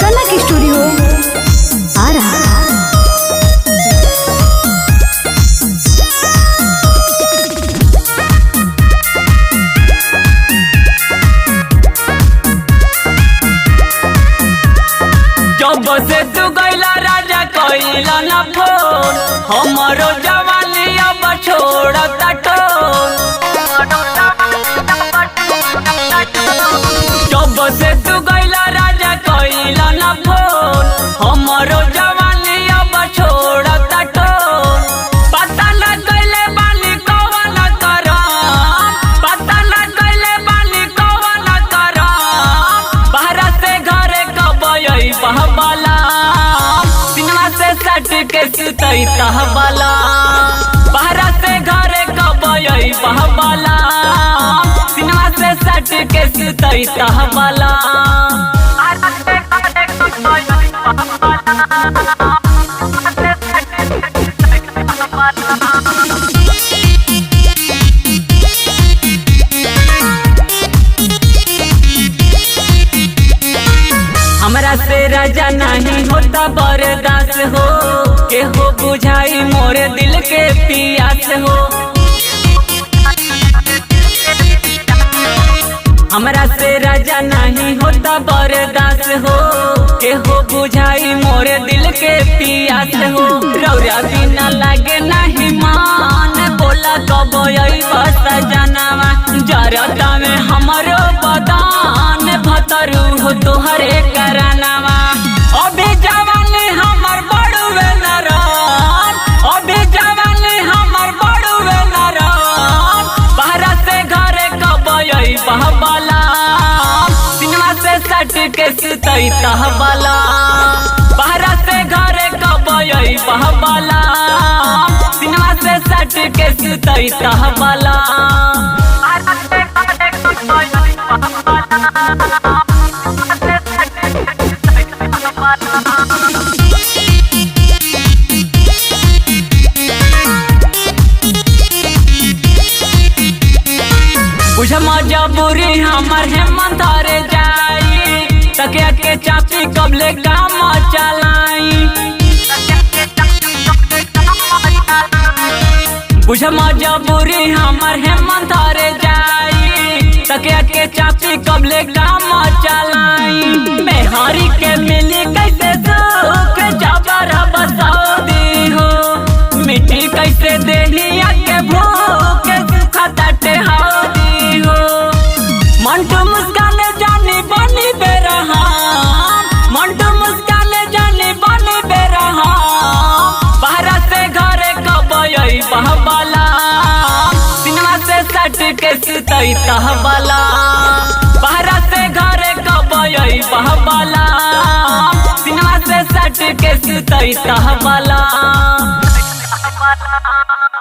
कनक studio आ रहा है। जब से तू गइला राजा कइला ना फोन, हमरो जवानी अब छोड़ता टोन। जब से तू गइला राजा कइला ना फोन, हमरो जवानी अब छोड़ता टोन। पता ना कइले बानी कवन करम, पता ना कइले बानी कवन करम। बाहर से घरे कब आई बहबाला, सिनेमा से सट के सुतई तहबाला। बाहर से घरे कब आई बहबाला, सिनेमा से सट के सुतई तहबाला। हमरा से राजा नहीं होता बर्दाश्त हो, के हो बुझाई मोरे दिल के पियास हो। हमरा से राजा नहीं होता बर्दाश्त हो, के हो बुझाई मोरे दिल के पियास हो। रौरा बिना लागे नहीं मान, बोला कब आई बस जनावा। जरता में हमरो बदान, भतरू हो तोहरे करानावा। अभी जवानी हमर बड़ुए नरान, अभी जवानी हमर बड़ुए नरान। बाहर से घरे कब आई बहबाला, सिनेमा से सट के सुतई तहबाला। बाहर से घरे कब आई बहबाला, सिनेमा से सट के सुतई तहबाला। बुझ मजबूरी हमर हेमंत हरे जाई, तकिया के चापी कबले काम चलाई। बुझ मजबूरी हमर हेमंत हरे जाई, तकिया के चापी कबले काम चलाई। मेहरी के मिली कैसे सुख, जबर बसौदी हो। मिट्टी कैसे देहिया के भूख, सुखा तटे हौदी हो। मंटू मुस्कान जानी बनी बेरहान, मंटू मुस्कान जानी बनी बेरहान। बाहर से घरे कब आई बहबाला, सिनेमा से सट के सुतई तहबाला। बाहर से घरे कब आई बहबाला, सिनेमा से सट के सुतई तहबाला।